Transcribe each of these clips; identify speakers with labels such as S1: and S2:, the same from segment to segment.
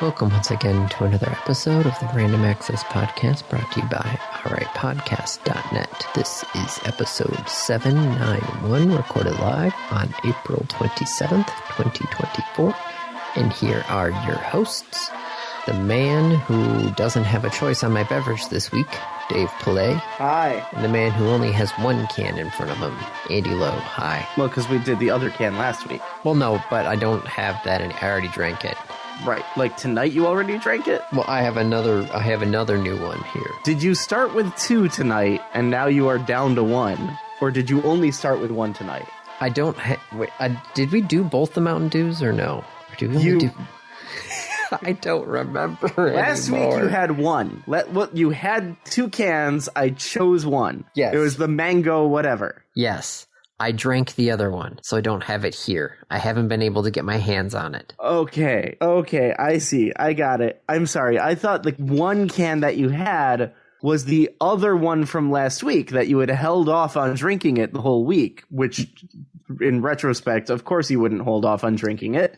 S1: Welcome once again to another episode of the Random Access Podcast brought to you by alrightpodcast.net. This is episode 791, recorded live on April 27th, 2024. And here are your hosts, the man who doesn't have a choice on my beverage this week, Dave Pillay.
S2: Hi.
S1: And the man who only has one can in front of him, Andy Lowe. Hi.
S2: Well, because we did the other can last week.
S1: Well, no, but I don't have that, and I already drank it.
S2: Right. Like tonight you already drank it?
S1: Well, I have another new one here.
S2: Did you start with 2 tonight and now you are down to 1? Or did you only start with 1 tonight?
S1: I don't wait, did we do both the Mountain Dews or no? Or did we only do I don't remember
S2: Last
S1: anymore.
S2: week you had 1. You had 2 cans, I chose 1.
S1: Yes.
S2: It was the mango whatever.
S1: Yes. I drank the other one, so I don't have it here. I haven't been able to get my hands on it.
S2: Okay, I see. I got it. I'm sorry. I thought the 1 can that you had was the other one from last week that you had held off on drinking it the whole week, which in retrospect, of course you wouldn't hold off on drinking it.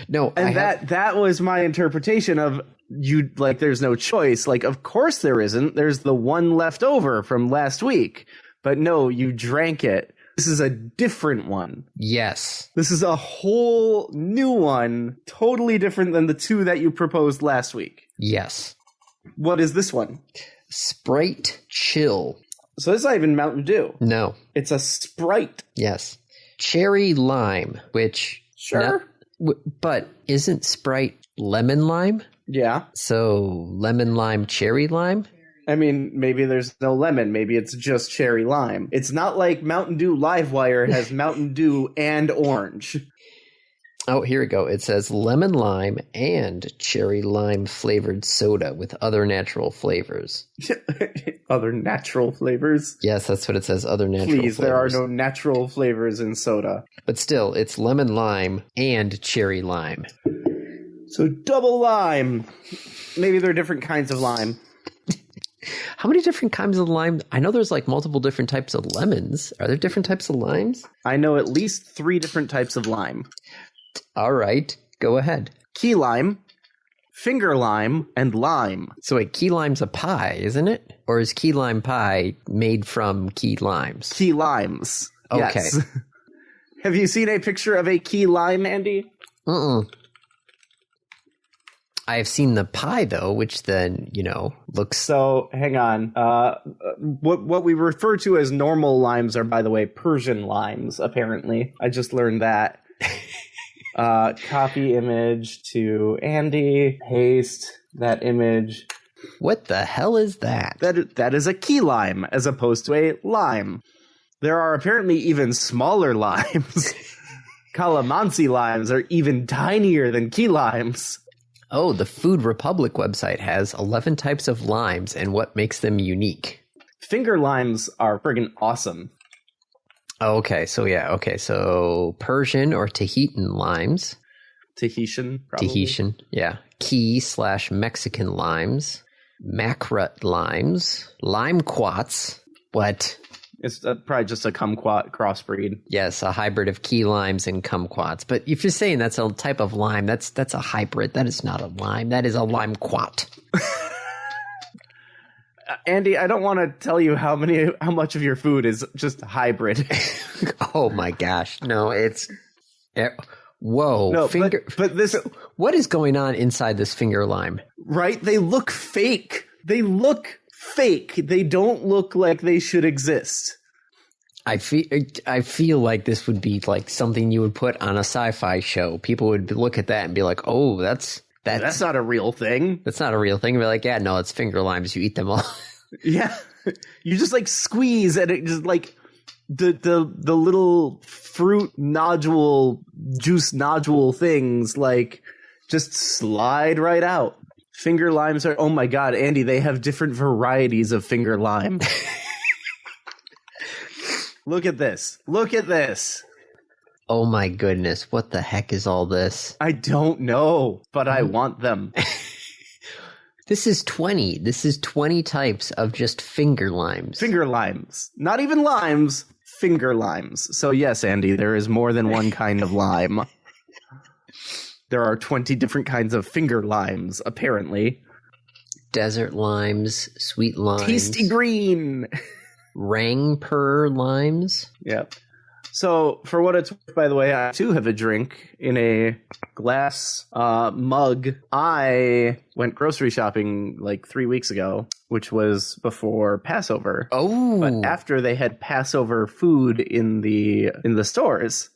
S1: No,
S2: and that was my interpretation of you, like, there's no choice. Like, of course there isn't. There's the one left over from last week. But no, you drank it. This is a different one.
S1: Yes.
S2: This is a whole new one, totally different than the 2 that you proposed last week.
S1: Yes.
S2: What is this one?
S1: Sprite Chill.
S2: So this is not even Mountain Dew.
S1: No.
S2: It's a Sprite.
S1: Yes. Cherry Lime, which...
S2: Sure.
S1: But isn't Sprite lemon lime?
S2: Yeah.
S1: So lemon lime, cherry lime?
S2: I mean, maybe there's no lemon. Maybe it's just cherry lime. It's not like Mountain Dew Livewire has Mountain Dew and orange.
S1: Oh, here we go. It says lemon lime and cherry lime flavored soda with other natural flavors.
S2: Other natural flavors?
S1: Yes, that's what it says, other natural flavors.
S2: Please, there are no natural flavors in soda.
S1: But still, it's lemon lime and cherry lime.
S2: So double lime. Maybe they're different kinds of lime.
S1: How many different kinds of lime? I know there's like multiple different types of lemons. Are there different types of limes?
S2: I know at least 3 different types of lime.
S1: All right, go ahead.
S2: Key lime, finger lime, and lime.
S1: So wait, key lime's a pie, isn't it? Or is key lime pie made from key limes?
S2: Key limes.
S1: Okay.
S2: Yes. Have you seen a picture of a key lime, Andy?
S1: I have seen the pie, though, which then, looks...
S2: So, hang on. What we refer to as normal limes are, by the way, Persian limes, apparently. I just learned that. Copy image to Andy. Paste that image.
S1: What the hell is that?
S2: That is a key lime, as opposed to a lime. There are apparently even smaller limes. Calamansi limes are even tinier than key limes.
S1: Oh, the Food Republic website has 11 types of limes and what makes them unique.
S2: Finger limes are friggin' awesome.
S1: Okay, so Persian or Tahitian limes.
S2: Tahitian, probably.
S1: Tahitian, yeah. Key/Mexican limes. Macrut limes. Limequats. What?
S2: It's probably just a kumquat crossbreed.
S1: Yes, a hybrid of key limes and kumquats. But if you're saying that's a type of lime, that's a hybrid. That is not a lime. That is a limequat.
S2: Andy, I don't want to tell you how much of your food is just hybrid.
S1: Oh my gosh. No, it's... Whoa.
S2: No, but this...
S1: What is going on inside this finger lime?
S2: Right? They look fake. They don't look like they should exist.
S1: I feel like this would be like something you would put on a sci-fi show. People would look at that and be like, "Oh, that's
S2: not a real thing.
S1: That's not a real thing." And be like, "Yeah, no, it's finger limes. You eat them all."
S2: Yeah, you just like squeeze and it just like the little fruit nodule, juice nodule things like just slide right out. Finger limes are, oh my God, Andy, they have different varieties of finger lime. Look at this.
S1: Oh my goodness, what the heck is all this?
S2: I don't know, but I want them.
S1: This is 20. This is 20 types of just finger limes.
S2: Finger limes. Not even limes, finger limes. So yes, Andy, there is more than one kind of lime. There are 20 different kinds of finger limes, apparently.
S1: Desert limes, sweet limes.
S2: Tasty green!
S1: Rangpur limes.
S2: Yep. So, for what it's worth, by the way, I too have a drink in a glass mug. I went grocery shopping like 3 weeks ago, which was before Passover.
S1: Oh.
S2: But after they had Passover food in the stores,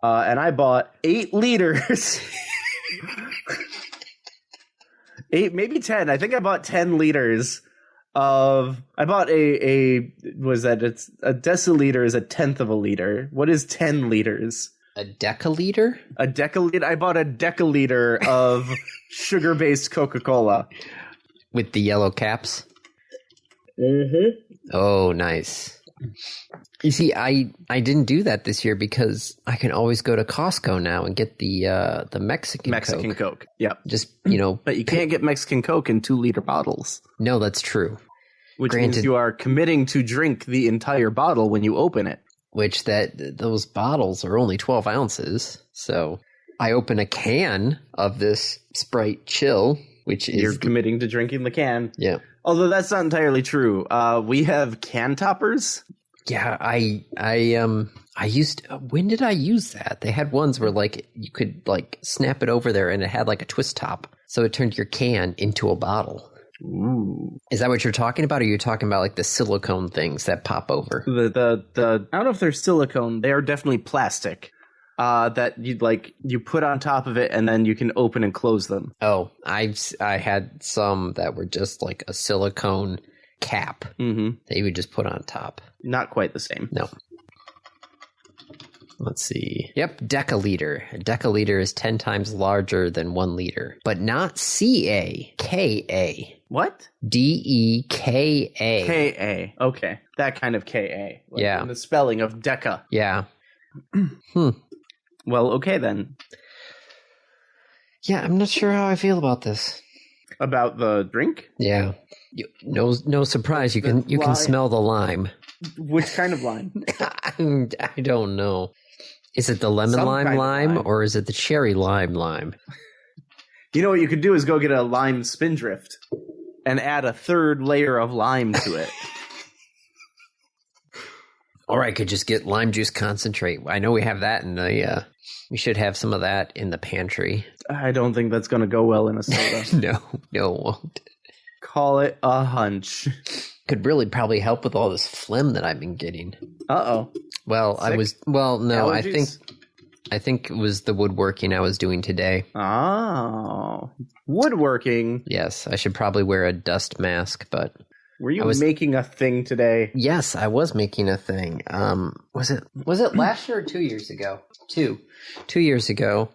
S2: and I bought 8 liters. 8, maybe 10. I think I bought 10 liters. I bought it's a deciliter is a tenth of a liter. What is 10 liters?
S1: A deciliter?
S2: A deciliter. I bought a deciliter of sugar-based Coca-Cola.
S1: With the yellow caps?
S2: Mm-hmm.
S1: Oh, nice. You see, I didn't do that this year because I can always go to Costco now and get the Mexican
S2: Coke. Yep.
S1: Just,
S2: But you can't get Mexican Coke in 2-liter bottles.
S1: No, that's true.
S2: Which means you are committing to drink the entire bottle when you open it.
S1: Which those bottles are only 12 ounces. So I open a can of this Sprite Chill, which is...
S2: You're committing to drinking the can.
S1: Yeah.
S2: Although that's not entirely true. We have can toppers.
S1: Yeah, I used... When did I use that? They had ones where, like, you could, like, snap it over there and it had, like, a twist top. So it turned your can into a bottle.
S2: Ooh.
S1: Is that what you're talking about, or are you talking about, like, the silicone things that pop over?
S2: The I don't know if they're silicone. They are definitely plastic. That you put on top of it and then you can open and close them.
S1: Oh, I had some that were just like a silicone cap that you would just put on top.
S2: Not quite the same.
S1: No. Let's see. Yep, deciliter. A deciliter is 10 times larger than 1 liter, but not CA, KA.
S2: What?
S1: DEKA.
S2: KA. Okay. That kind of KA. Like
S1: yeah.
S2: In the spelling of deca.
S1: Yeah.
S2: Well, okay then.
S1: Yeah, I'm not sure how I feel about this.
S2: About the drink?
S1: Yeah. No surprise. You can smell the lime.
S2: Which kind of lime?
S1: I don't know. Is it the lemon lime, or is it the cherry lime?
S2: You know what you could do is go get a lime spindrift and add a third layer of lime to it.
S1: Or I could just get lime juice concentrate. I know we have that in the... we should have some of that in the pantry.
S2: I don't think that's going to go well in a soda.
S1: No, it won't.
S2: Call it a hunch.
S1: Could really probably help with all this phlegm that I've been getting.
S2: Uh-oh.
S1: Well,
S2: Sick?
S1: Allergies? I think it was the woodworking I was doing today.
S2: Oh. Woodworking?
S1: Yes, I should probably wear a dust mask, but...
S2: Were you making a thing today?
S1: Yes, I was making a thing. Was it last year or 2 years ago? 2 years ago,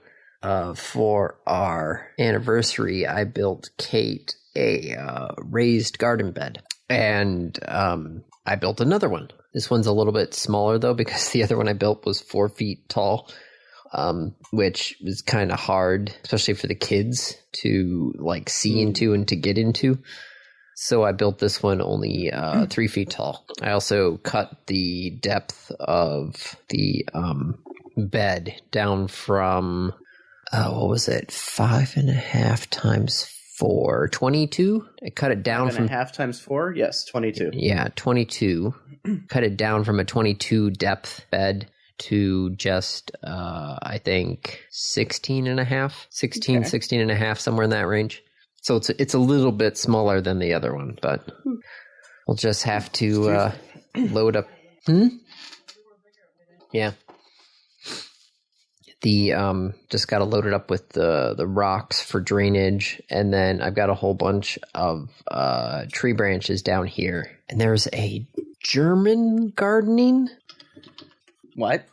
S1: for our anniversary, I built Kate a raised garden bed, and I built another one. This one's a little bit smaller though, because the other one I built was 4 feet tall, which was kind of hard, especially for the kids to like see into and to get into. So I built this one only 3 feet tall. I also cut the depth of the bed down from, 5.5 times 4, 22? I cut it down from...
S2: 5.5 times 4? Yes, 22.
S1: Yeah, 22. Cut it down from a 22 depth bed to just, I think, 16 and a half, somewhere in that range. So it's a little bit smaller than the other one, but we'll just have to load up. Yeah. The just got to load it up with the rocks for drainage, and then I've got a whole bunch of tree branches down here. And there's a German gardening.
S2: What?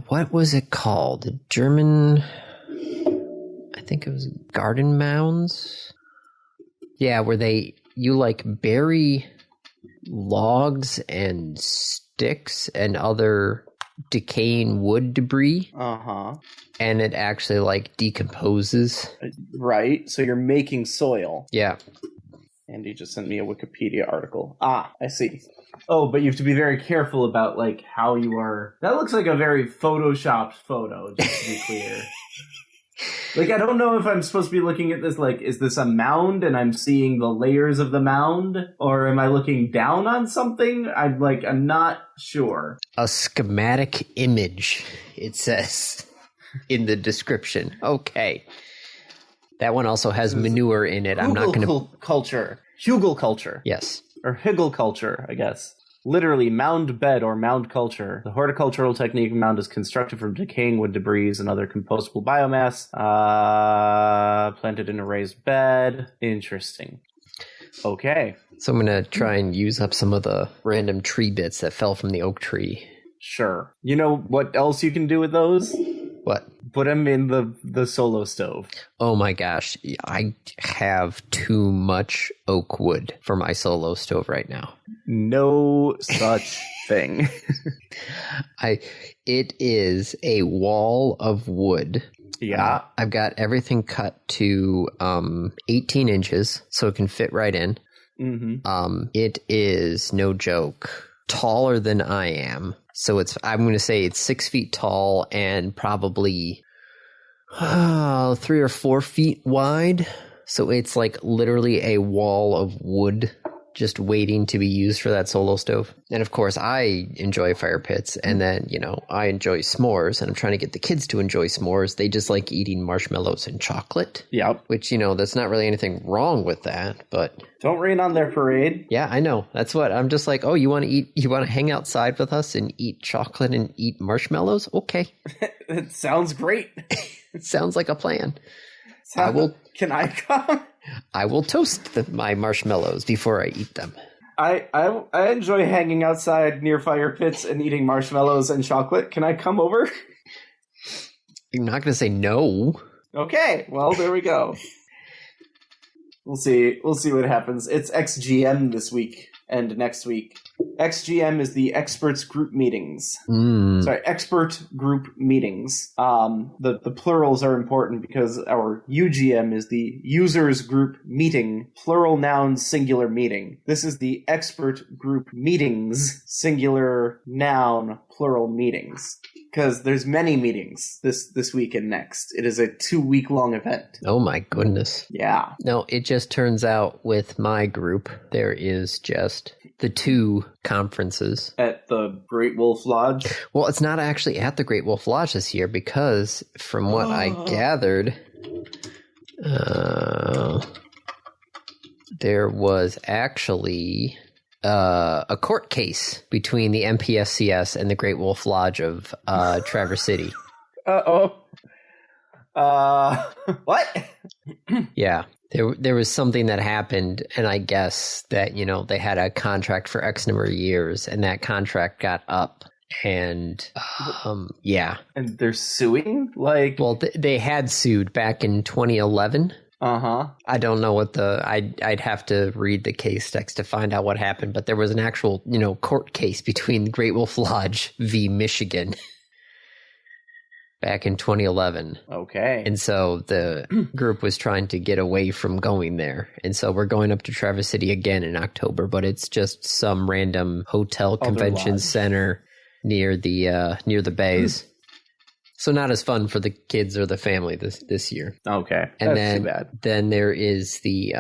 S1: What was it called? German. I think it was garden mounds. Yeah, where you like bury logs and sticks and other decaying wood debris.
S2: Uh-huh.
S1: And it actually like decomposes.
S2: Right. So you're making soil.
S1: Yeah.
S2: Andy just sent me a Wikipedia article. Ah, I see. Oh, but you have to be very careful about like how you are. That looks like a very photoshopped photo, just to be clear. Like, I don't know if I'm supposed to be looking at this like, is this a mound and I'm seeing the layers of the mound? Or am I looking down on something? I'm not sure.
S1: A schematic image, it says in the description. Okay. That one also has manure in it. I'm not going to...
S2: culture. Hugel culture.
S1: Yes.
S2: Or Hegel culture, I guess. Literally, mound bed or mound culture. The horticultural technique mound is constructed from decaying wood debris and other compostable biomass. Planted in a raised bed. Interesting. Okay.
S1: So I'm going to try and use up some of the random tree bits that fell from the oak tree.
S2: Sure. You know what else you can do with those?
S1: What?
S2: Put them in the solo stove.
S1: Oh my gosh. I have too much oak wood for my solo stove right now.
S2: No such thing.
S1: It is a wall of wood.
S2: Yeah.
S1: I've got everything cut to 18 inches, so it can fit right in.
S2: Mm-hmm.
S1: It is, no joke, taller than I am. So I'm going to say it's 6 feet tall and probably 3 or 4 feet wide. So it's like literally a wall of wood just waiting to be used for that solo stove. And of course, I enjoy fire pits. And then, I enjoy s'mores. And I'm trying to get the kids to enjoy s'mores. They just like eating marshmallows and chocolate.
S2: Yep.
S1: Which, there's not really anything wrong with that. But
S2: don't rain on their parade.
S1: Yeah, I know. That's what I'm just like, oh, you want to hang outside with us and eat chocolate and eat marshmallows? Okay.
S2: It sounds great.
S1: It sounds like a plan.
S2: Can I come?
S1: I will toast my marshmallows before I eat them.
S2: I enjoy hanging outside near fire pits and eating marshmallows and chocolate. Can I come over?
S1: You're not going to say no.
S2: Okay, well, there we go. We'll see what happens. It's XGM this week and next week. XGM is the experts group meetings. Sorry, expert group meetings. The plurals are important because our UGM is the users group meeting, plural noun singular meeting. This is the expert group meetings, singular noun, plural meetings. Because there's many meetings this week and next. It is a 2-week long event.
S1: Oh my goodness.
S2: Yeah.
S1: No, it just turns out with my group, there is just the 2 conferences.
S2: At the Great Wolf Lodge?
S1: Well, it's not actually at the Great Wolf Lodge this year because from what I gathered, there was actually a court case between the MPSCS and the Great Wolf Lodge of Traverse City.
S2: Uh-oh. What?
S1: Yeah. There was something that happened, and I guess that, they had a contract for X number of years, and that contract got up, and, yeah.
S2: And they're suing?
S1: Well, they had sued back in 2011.
S2: Uh-huh.
S1: I don't know what I'd have to read the case text to find out what happened, but there was an actual, court case between the Great Wolf Lodge v. Michigan back in 2011.
S2: Okay.
S1: And so the group was trying to get away from going there. And so we're going up to Traverse City again in October, but it's just some random hotel convention center near the bays. So not as fun for the kids or the family this year.
S2: Okay.
S1: And
S2: That's too bad.
S1: Then there is the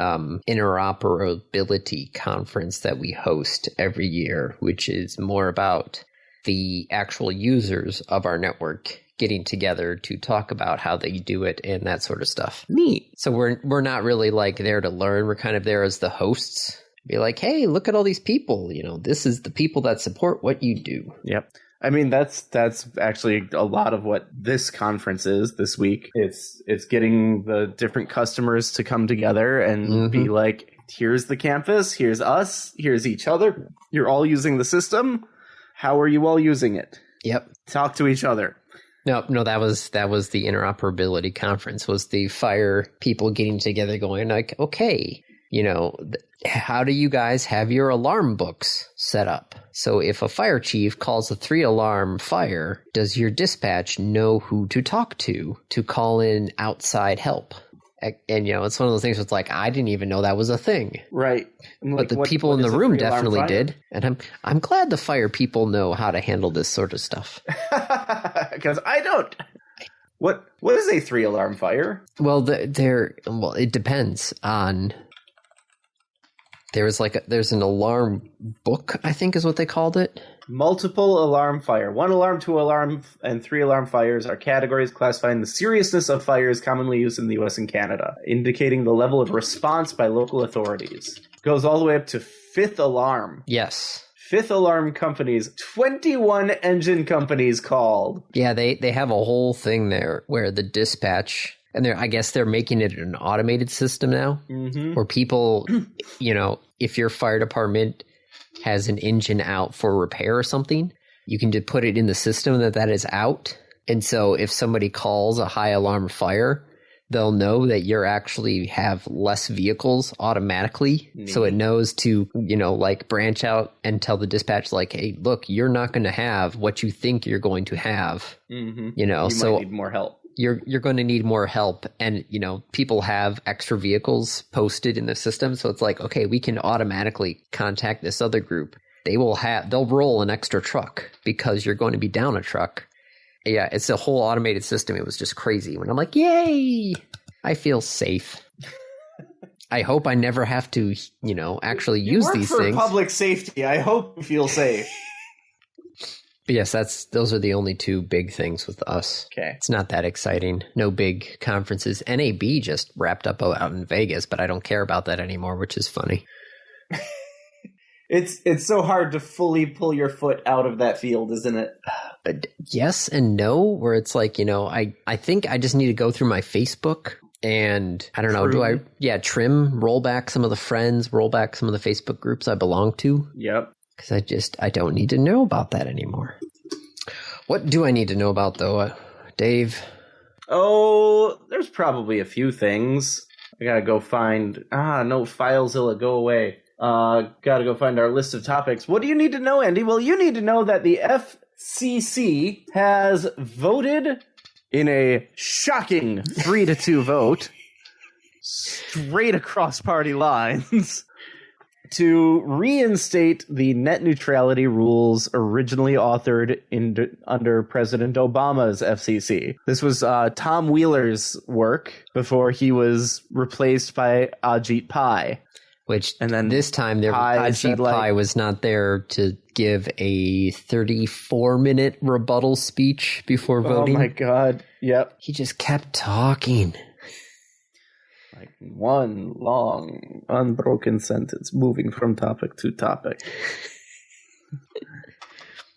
S1: interoperability conference that we host every year, which is more about the actual users of our network getting together to talk about how they do it and that sort of stuff.
S2: Neat.
S1: So we're not really like there to learn. We're kind of there as the hosts. Be like, hey, look at all these people. This is the people that support what you do.
S2: Yep. I mean, that's actually a lot of what this conference is this week. It's getting the different customers to come together and be like, here's the campus, here's us, here's each other. You're all using the system. How are you all using it?
S1: Yep.
S2: Talk to each other.
S1: No, that was the interoperability conference, was the fire people getting together going like, okay, how do you guys have your alarm books set up? So if a fire chief calls a 3-alarm fire, does your dispatch know who to talk to call in outside help? And, it's one of those things where it's like, I didn't even know that was a thing.
S2: Right.
S1: But the people in the room definitely did. And I'm glad the fire people know how to handle this sort of stuff.
S2: Because I don't. What is a 3-alarm fire?
S1: Well, it depends on. There's an alarm book, I think is what they called it.
S2: Multiple alarm fire. 1 alarm, 2 alarm, and 3 alarm fires are categories classifying the seriousness of fires commonly used in the U.S. and Canada, indicating the level of response by local authorities. Goes all the way up to 5th alarm.
S1: Yes.
S2: 5th alarm companies, 21 engine companies called.
S1: Yeah, they have a whole thing there where the dispatch, and I guess they're making it an automated system now, where people, if your fire department has an engine out for repair or something, you can just put it in the system that is out. And so if somebody calls a high alarm fire, they'll know that you're actually have less vehicles automatically. Neat. So it knows to, branch out and tell the dispatch, like, hey, look, you're not going to have what you think you're going to have.
S2: You
S1: so
S2: might need more help.
S1: You're going to need more help. And, people have extra vehicles posted in the system. So it's like, okay, we can automatically contact this other group. They'll roll an extra truck because you're going to be down a truck. Yeah, it's a whole automated system. It was just crazy when I'm like, yay, I feel safe. I hope I never have to, actually use these things.
S2: For public safety, I hope you feel safe.
S1: But yes, those are the only 2 big things with us.
S2: Okay.
S1: It's not that exciting. No big conferences. NAB just wrapped up out in Vegas, but I don't care about that anymore, which is funny.
S2: It's so hard to fully pull your foot out of that field, isn't it?
S1: Yes and no, where it's like, I think I just need to go through my Facebook and I don't know, trim, roll back some of the friends, roll back some of the Facebook groups I belong to.
S2: Yep.
S1: Because I don't need to know about that anymore. What do I need to know about, though, Dave?
S2: Oh, there's probably a few things. I gotta go find... no, FileZilla, go away. Gotta go find our list of topics. What do you need to know, Andy? Well, you need to know that the FCC has voted in a shocking 3-2 vote, straight across party lines, to reinstate the net neutrality rules originally authored under President Obama's FCC. This was Tom Wheeler's work before he was replaced by Ajit Pai.
S1: And then this time, Ajit Pai was not there to give a 34-minute rebuttal speech before voting.
S2: Oh my God! Yep.
S1: He just kept talking.
S2: Like one long, unbroken sentence, moving from topic to topic.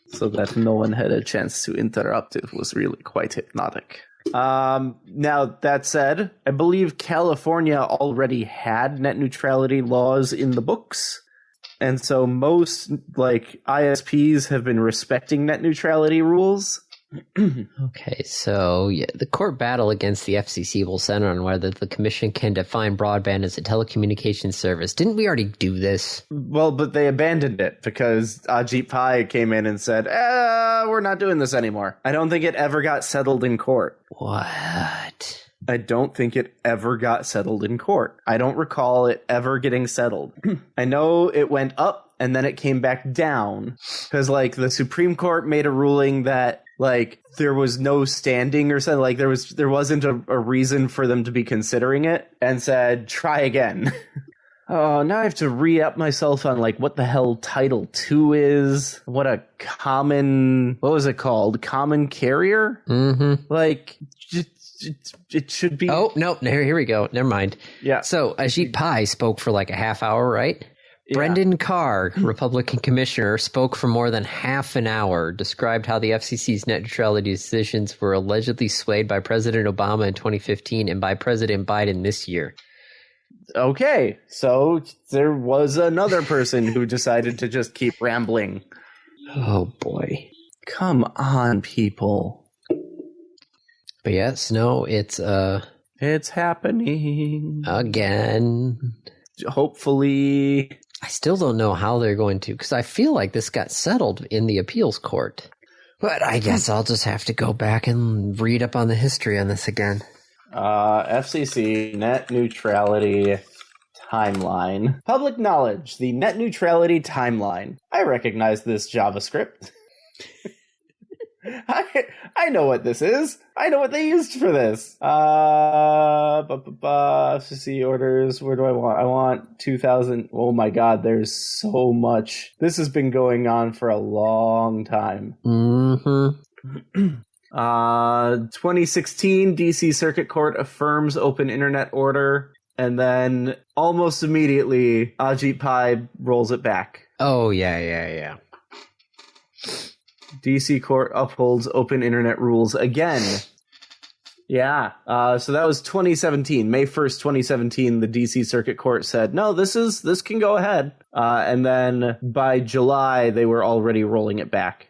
S2: So that no one had a chance to interrupt. It was really quite hypnotic. Now, that said, I believe California already had net neutrality laws in the books. And so most, ISPs have been respecting net neutrality rules.
S1: Okay, so the court battle against the FCC will center on whether the commission can define broadband as a telecommunications service. Didn't we already do this?
S2: Well, but they abandoned it because Ajit Pai came in and said, we're not doing this anymore. I don't think it ever got settled in court.
S1: What?
S2: I don't think it ever got settled in court. I don't recall it ever getting settled. I know it went up and then it came back down because, the Supreme Court made a ruling that, there was no standing or something. There wasn't a reason for them to be considering it and said, try again. Oh, now I have to re-up myself on, what the hell Title II is. What what was it called? Common carrier?
S1: Mm-hmm.
S2: It should be...
S1: Oh, no, here we go. Never mind.
S2: Yeah.
S1: So, Ajit Pai spoke for a half hour, right?
S2: Yeah.
S1: Brendan Carr, Republican commissioner, spoke for more than half an hour, described how the FCC's net neutrality decisions were allegedly swayed by President Obama in 2015 and by President Biden this year.
S2: Okay, so there was another person who decided to just keep rambling.
S1: Oh, boy.
S2: Come on, people.
S1: But yes, no, it's
S2: happening.
S1: Again.
S2: Hopefully...
S1: I still don't know how they're going to, because I feel like this got settled in the appeals court. But I guess I'll just have to go back and read up on the history on this again.
S2: FCC net neutrality timeline. Public knowledge, the net neutrality timeline. I recognize this JavaScript. I know what this is. I know what they used for this. FCC orders. Where do I want? I want 2000. Oh my God, there's so much. This has been going on for a long time. 2016, DC Circuit Court affirms open internet order. And then almost immediately, Ajit Pai rolls it back.
S1: Oh, yeah.
S2: DC Court upholds open internet rules again. Yeah. So that was 2017. May 1st, 2017, the DC Circuit Court said, no, this can go ahead. And then by July, they were already rolling it back.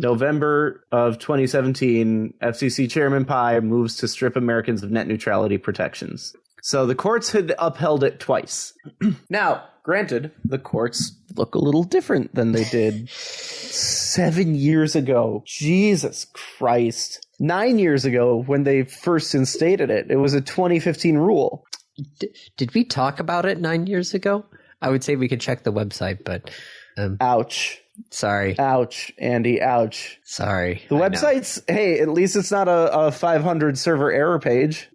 S2: November of 2017, FCC Chairman Pai moves to strip Americans of net neutrality protections. So the courts had upheld it twice. Now, granted, the courts look a little different than they did 7 years ago. Jesus Christ. 9 years ago, when they first instated it, it was a 2015 rule.
S1: Did we talk about it 9 years ago? I would say we could check the website, but...
S2: Ouch.
S1: Sorry.
S2: Ouch, Andy, ouch.
S1: Sorry.
S2: The website's, hey, at least it's not a 500 server error page.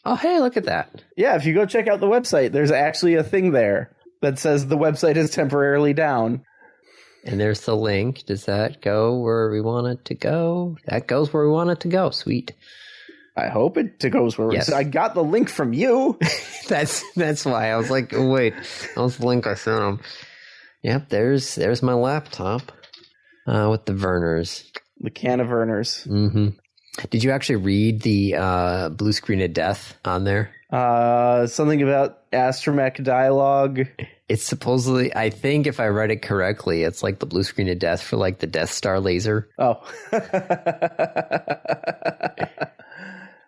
S1: Oh, hey, look at that.
S2: Yeah, if you go check out the website, there's actually a thing there that says the website is temporarily down.
S1: And there's the link. Does that go where we want it to go? That goes where we want it to go. Sweet.
S2: I hope it goes where
S1: yes.
S2: I got the link from you.
S1: That's why. I was like, oh, wait, that was the link I sent him. Yep, there's my laptop with the Verners.
S2: The can of Verners.
S1: Mm-hmm. Did you actually read the blue screen of death on there?
S2: Something about astromech dialogue.
S1: It's supposedly, I think if I read it correctly, it's like the blue screen of death for like the Death Star laser.
S2: Oh.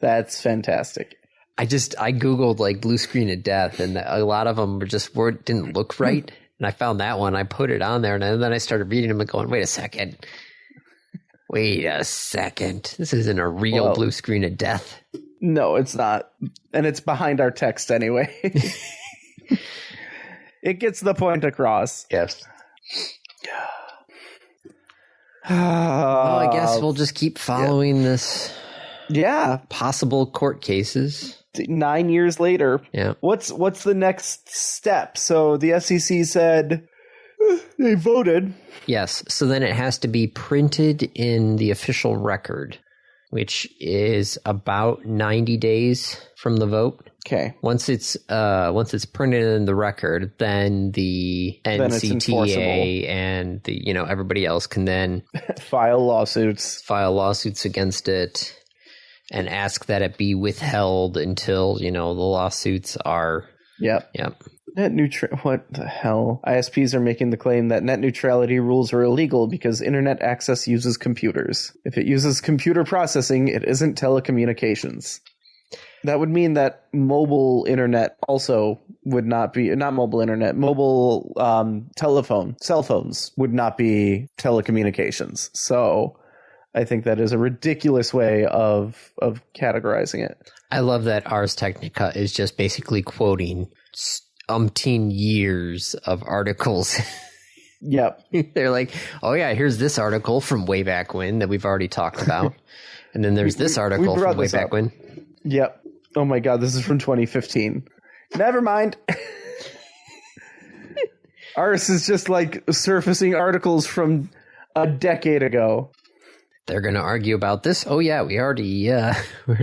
S2: That's fantastic.
S1: I Googled like blue screen of death, and a lot of them didn't look right. And I found that one. I put it on there, and then I started reading them and going, wait a second. This isn't a real blue screen of death.
S2: No, it's not. And it's behind our text anyway. It gets the point across.
S1: Yes. Well, I guess we'll just keep following this.
S2: Yeah.
S1: Possible court cases.
S2: 9 years later.
S1: Yeah.
S2: What's the next step? So the FCC said they voted.
S1: Yes. So then it has to be printed in the official record, which is about 90 days from the vote.
S2: Okay.
S1: Once it's printed in the record, then the NCTA and the everybody else can then
S2: file lawsuits
S1: against it and ask that it be withheld until the lawsuits are.
S2: Yep. What the hell? ISPs are making the claim that net neutrality rules are illegal because internet access uses computers. If it uses computer processing, it isn't telecommunications. That would mean that mobile internet also would not be, not mobile internet, mobile cell phones would not be telecommunications. So I think that is a ridiculous way of categorizing it.
S1: I love that Ars Technica is just basically quoting umpteen years of articles.
S2: Yep.
S1: They're like, oh yeah, here's this article from way back when that we've already talked about. And then there's this article from way back when.
S2: Yep. Oh my God, this is from 2015. Never mind. Ars is just like surfacing articles from a decade ago.
S1: They're going to argue about this. Oh yeah, we already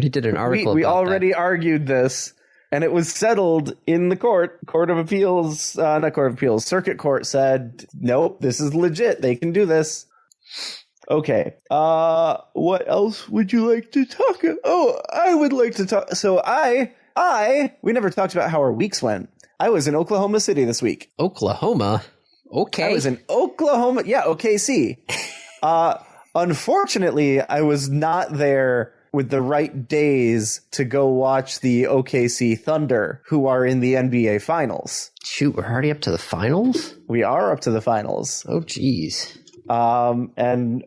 S1: did an article.
S2: We
S1: about
S2: already
S1: that.
S2: argued this, and it was settled in the Court of Appeals. Not Court of Appeals. Circuit Court said, nope, this is legit. They can do this. Okay. What else would you like to talk about? Oh, I would like to talk. So we never talked about how our weeks went. I was in Oklahoma City this week.
S1: Oklahoma? Okay.
S2: I was in Oklahoma. Yeah, OKC. Unfortunately, I was not there with the right days to go watch the OKC Thunder, who are in the NBA Finals.
S1: Shoot, we're already up to the finals?
S2: We are up to the finals.
S1: Oh, geez.
S2: And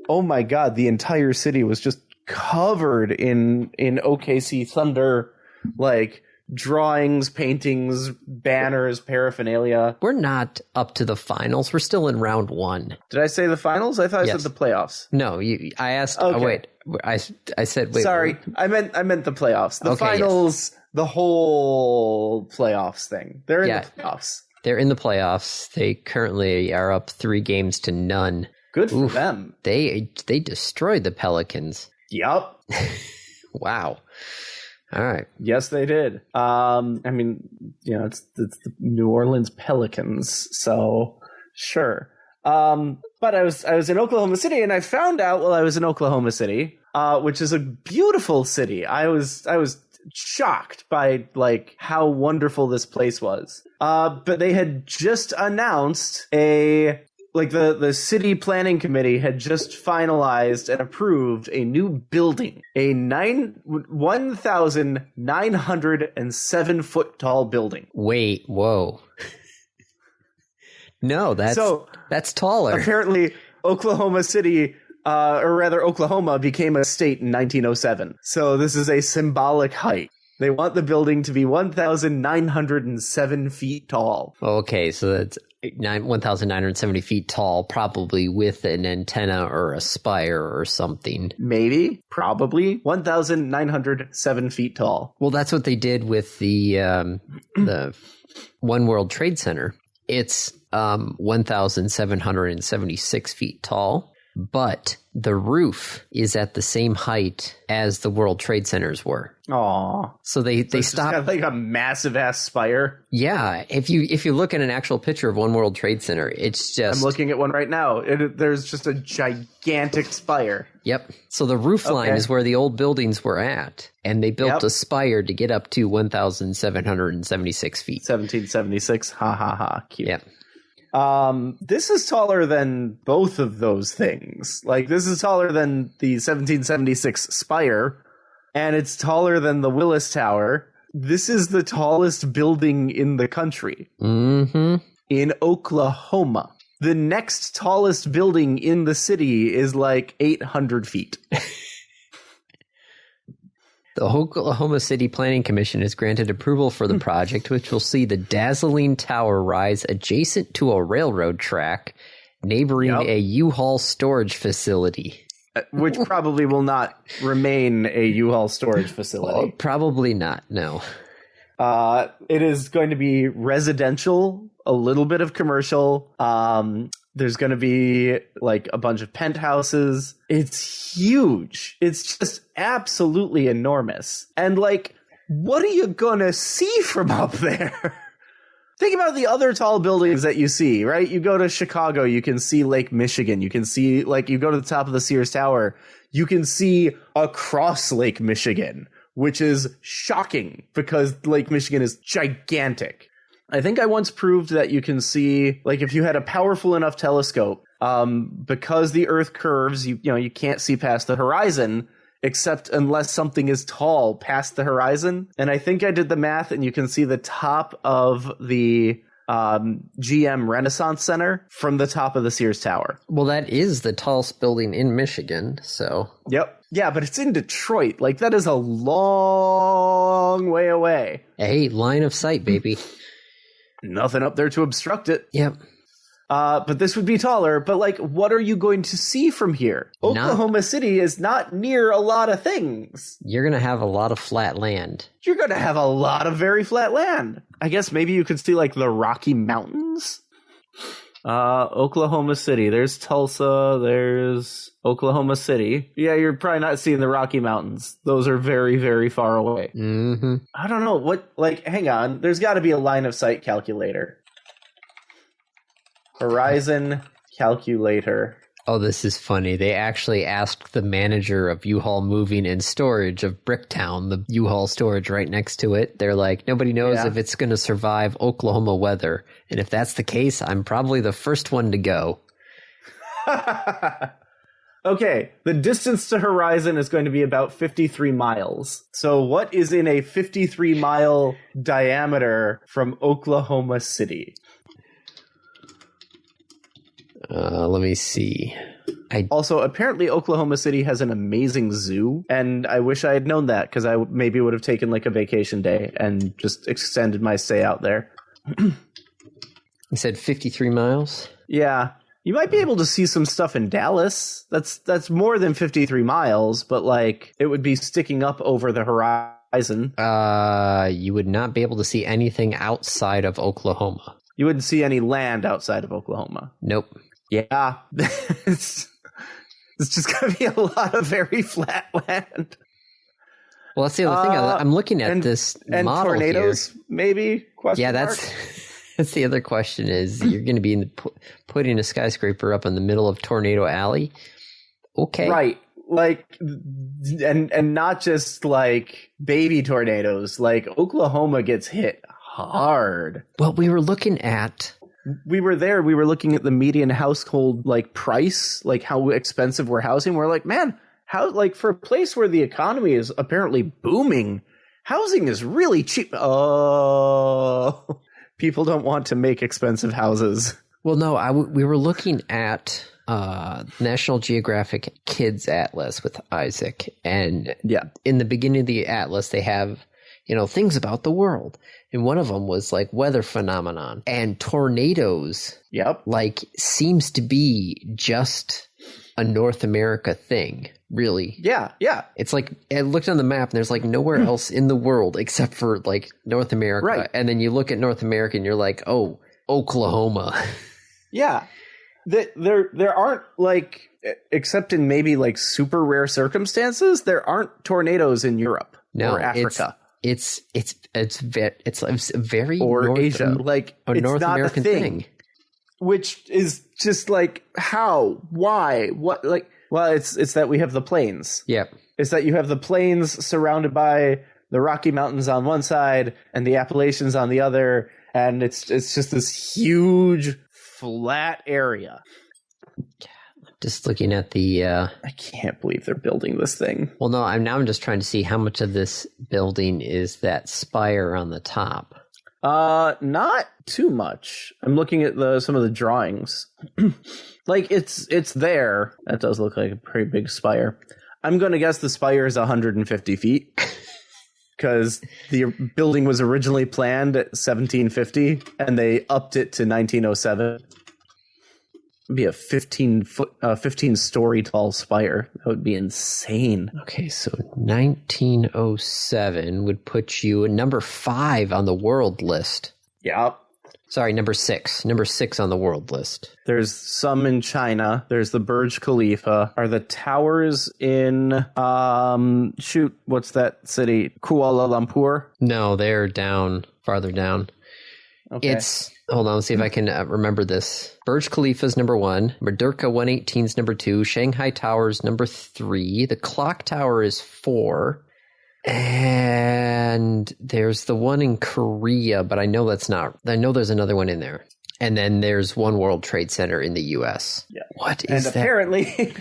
S2: oh my God, the entire city was just covered in OKC Thunder, like drawings, paintings, banners, paraphernalia.
S1: We're not up to the finals. We're still in round 1.
S2: Did I say the finals? I thought I
S1: Yes.
S2: said the playoffs.
S1: No, I asked.
S2: Okay.
S1: Oh, wait. I said. Wait.
S2: Sorry, I meant the playoffs. The
S1: Okay,
S2: finals, the whole playoffs thing. They're in
S1: Yeah.
S2: the playoffs.
S1: They're in the playoffs. They currently are up 3-0.
S2: Good for
S1: Oof.
S2: them.
S1: They destroyed the Pelicans.
S2: Yup.
S1: Wow. All right.
S2: Yes, they did. I mean, it's the New Orleans Pelicans, so sure. But I was in Oklahoma City, and I found out while I was in Oklahoma City, which is a beautiful city. I was shocked by like how wonderful this place was. But they had just announced the city planning committee had just finalized and approved a new building, a 1,907 foot tall building.
S1: Wait. Whoa. No, that's taller.
S2: Apparently, Oklahoma City, or rather Oklahoma, became a state in 1907. So this is a symbolic height. They want the building to be 1,907 feet tall.
S1: Okay, so that's 1,970 feet tall, probably with an antenna or a spire or something.
S2: Maybe, probably 1,907 feet tall.
S1: Well, that's what they did with the One World Trade Center. It's 1,776 feet tall, but the roof is at the same height as the World Trade Centers were.
S2: Aw.
S1: So they
S2: It's
S1: stopped.
S2: got like a massive ass spire.
S1: Yeah, if you look at an actual picture of One World Trade Center, it's just
S2: I'm looking at one right now. There's just a gigantic spire.
S1: Yep. So the roof line
S2: Okay.
S1: is where the old buildings were at, and they built
S2: Yep.
S1: a spire to get up to 1,776 feet.
S2: 1776. Ha ha ha. Cute.
S1: Yep.
S2: This is taller than both of those things. Like, this is taller than the 1776 spire, and it's taller than the Willis Tower. This is the tallest building in the country.
S1: Mm-hmm.
S2: In Oklahoma. The next tallest building in the city is like 800 feet.
S1: The Oklahoma City Planning Commission has granted approval for the project, which will see the dazzling tower rise adjacent to a railroad track, neighboring
S2: Yep.
S1: a U-Haul storage facility.
S2: Which probably will not remain a U-Haul storage
S1: Well,
S2: facility.
S1: probably not, no.
S2: It is going to be residential, a little bit of commercial. There's going to be like a bunch of penthouses. It's huge. It's just absolutely enormous. And like, what are you going to see from up there? Think about the other tall buildings that you see, right? You go to Chicago, you can see Lake Michigan. You can see, like, you go to the top of the Sears Tower, you can see across Lake Michigan, which is shocking because Lake Michigan is gigantic. I think I once proved that you can see, like, if you had a powerful enough telescope, because the Earth curves, you can't see past the horizon, except unless something is tall past the horizon. And I think I did the math, and you can see the top of the GM Renaissance Center from the top of the Sears Tower.
S1: Well, that is the tallest building in Michigan, so...
S2: Yep. Yeah, but it's in Detroit. Like, that is a long way away.
S1: Hey, line of sight, baby.
S2: Nothing up there to obstruct it.
S1: Yep.
S2: But this would be taller. But, like, what are you going to see from here? Oklahoma City is not near a lot of things.
S1: You're going to have a lot of flat land.
S2: You're going to have a lot of very flat land. I guess maybe you could see, like, the Rocky Mountains. Oklahoma City. There's Tulsa. There's Oklahoma City. Yeah, you're probably not seeing the Rocky Mountains. Those are very, very far away.
S1: Mm-hmm.
S2: I don't know. Hang on. There's got to be a line of sight calculator. Horizon calculator.
S1: Oh, this is funny. They actually asked the manager of U-Haul Moving and Storage of Bricktown, the U-Haul storage right next to it. They're like, nobody knows if it's going to survive Oklahoma weather. And if that's the case, I'm probably the first one to go.
S2: Okay, the distance to horizon is going to be about 53 miles. So what is in a 53-mile diameter from Oklahoma City?
S1: Let me see.
S2: Also, apparently Oklahoma City has an amazing zoo, and I wish I had known that, because I maybe would have taken like a vacation day and just extended my stay out there.
S1: You said 53 miles?
S2: Yeah. You might be able to see some stuff in Dallas. That's more than 53 miles, but like it would be sticking up over the horizon.
S1: You would not be able to see anything outside of Oklahoma.
S2: You wouldn't see any land outside of Oklahoma.
S1: Nope.
S2: Yeah. It's just going to be a lot of very flat land.
S1: Well, that's the other thing. I'm looking at this
S2: and
S1: model
S2: tornadoes,
S1: here.
S2: Maybe?
S1: Yeah, that's the other question is you're going to be putting a skyscraper up in the middle of Tornado Alley. Okay.
S2: Right. Like, and not just like baby tornadoes. Like Oklahoma gets hit hard.
S1: Well, we were looking at
S2: the median household like price, like how expensive we're housing. We're like, man, how, like, for a place where the economy is apparently booming, housing is really cheap. Oh, people don't want to make expensive houses.
S1: Well, no, we were looking at National Geographic Kids Atlas with Isaac, and in the beginning of the atlas, they have things about the world, and one of them was like weather phenomenon and tornadoes.
S2: Yep,
S1: like seems to be just a North America thing, really.
S2: Yeah.
S1: It's like I looked on the map, and there's like nowhere else in the world except for like North America,
S2: right? And
S1: then you look at North America, and you're like, oh, Oklahoma.
S2: Yeah. There aren't, like, except in maybe like super rare circumstances, there aren't tornadoes in Europe or Africa.
S1: It's very
S2: or
S1: North,
S2: Asia, like
S1: a
S2: it's
S1: North
S2: not
S1: American
S2: a thing, which is just like how, why, what, like. Well, it's that we have the plains.
S1: Yep.
S2: It's that you have the plains surrounded by the Rocky Mountains on one side and the Appalachians on the other, and it's just this huge flat area.
S1: Just looking at the
S2: I can't believe they're building this thing.
S1: Well, no, I'm just trying to see how much of this building is that spire on the top.
S2: Not too much. I'm looking at some of the drawings. Like it's there. That does look like a pretty big spire. I'm going to guess the spire is 150 feet. Because the building was originally planned at 1750, and they upped it to 1907. It'd be a 15-story tall spire. That would be insane.
S1: Okay, so 1907 would put you at number 5 on the world list.
S2: Yeah.
S1: Sorry, number 6. Number 6 on the world list.
S2: There's some in China. There's the Burj Khalifa. Are the towers in, what's that city? Kuala Lumpur?
S1: No, they're farther down.
S2: Okay.
S1: Hold on, let's see if I can remember this. Burj Khalifa is number 1. Merdeka 118 is number 2. Shanghai Tower is number 3. The clock tower is 4. And there's the one in Korea, but I know there's another one in there. And then there's One World Trade Center in the U.S.
S2: Yeah.
S1: What is that?
S2: And apparently,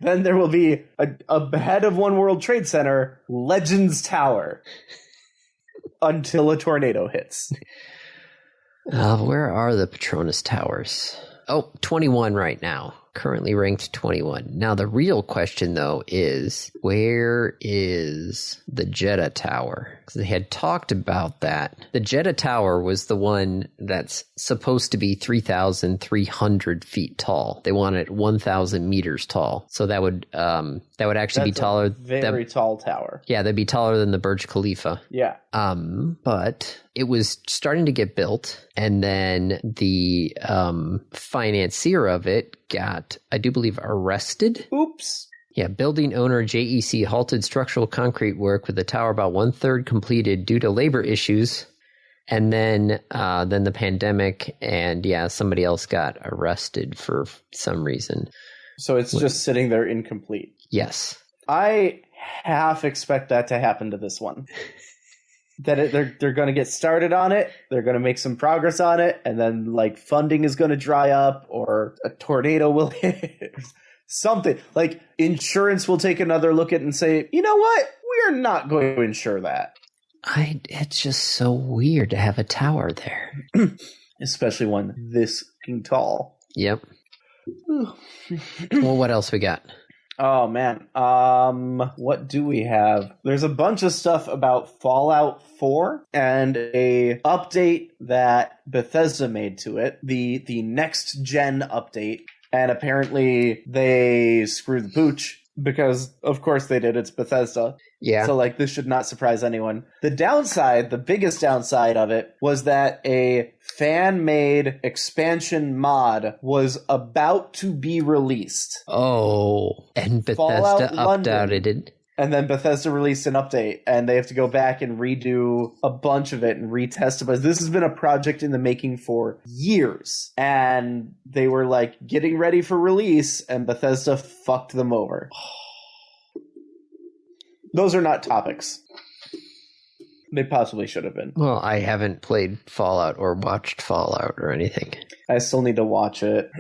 S2: then there will be a head of One World Trade Center, Legends Tower, until a tornado hits.
S1: Where are the Petronas Towers? Oh, 21 right now. Currently ranked 21. Now, the real question, though, is where is the Jeddah Tower? Because they had talked about that. The Jeddah Tower was the one that's supposed to be 3,300 feet tall. They want it 1,000 meters tall. So that would actually be taller.
S2: Very tall tower.
S1: Yeah, that'd be taller than the Burj Khalifa.
S2: Yeah.
S1: But it was starting to get built, and then the financier of it got, I do believe, arrested.
S2: Oops.
S1: Yeah, building owner JEC halted structural concrete work with the tower about 1/3 completed due to labor issues, and then the pandemic, and somebody else got arrested for some reason.
S2: So it's just sitting there incomplete.
S1: Yes.
S2: I half expect that to happen to this one. That they're going to get started on it, they're going to make some progress on it, and then like funding is going to dry up, or a tornado will hit. Something like insurance will take another look at it and say, you know what, we are not going to insure that.
S1: It's just so weird to have a tower there.
S2: Especially one this tall.
S1: Yep. Well, what else we got?
S2: Oh man. What do we have? There's a bunch of stuff about Fallout 4 and a update that Bethesda made to it, the next gen update, and apparently they screwed the pooch because of course they did. It's Bethesda.
S1: Yeah.
S2: So like this should not surprise anyone. The downside, the biggest downside of it was that a fan-made expansion mod was about to be released.
S1: Oh, and Bethesda updated it.
S2: And then Bethesda released an update, and they have to go back and redo a bunch of it and retest it. But this has been a project in the making for years, and they were like getting ready for release, and Bethesda fucked them over. Those are not topics. They possibly should have been.
S1: Well, I haven't played Fallout or watched Fallout or anything.
S2: I still need to watch it.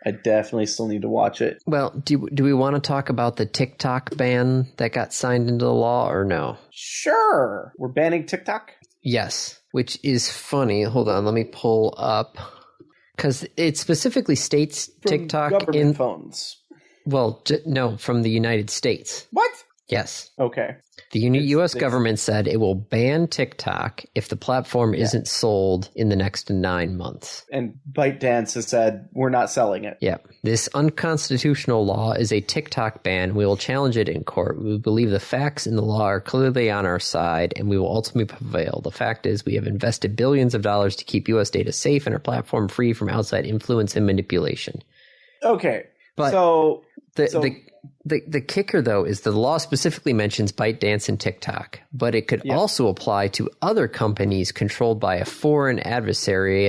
S2: I definitely still need to watch it.
S1: Well, do we want to talk about the TikTok ban that got signed into law or no?
S2: Sure. We're banning TikTok?
S1: Yes, which is funny. Hold on, let me pull up. Because it specifically states
S2: From
S1: TikTok
S2: government
S1: in
S2: phones.
S1: Well, no, from the United States.
S2: What?
S1: Yes.
S2: Okay.
S1: The U.S. government said it will ban TikTok if the platform isn't sold in the next 9 months.
S2: And ByteDance has said, we're not selling it.
S1: Yeah. This unconstitutional law is a TikTok ban. We will challenge it in court. We believe the facts in the law are clearly on our side, and we will ultimately prevail. The fact is we have invested billions of dollars to keep U.S. data safe and our platform free from outside influence and manipulation.
S2: Okay.
S1: But
S2: so
S1: the kicker, though, is the law specifically mentions ByteDance and TikTok, but it could also apply to other companies controlled by a foreign adversary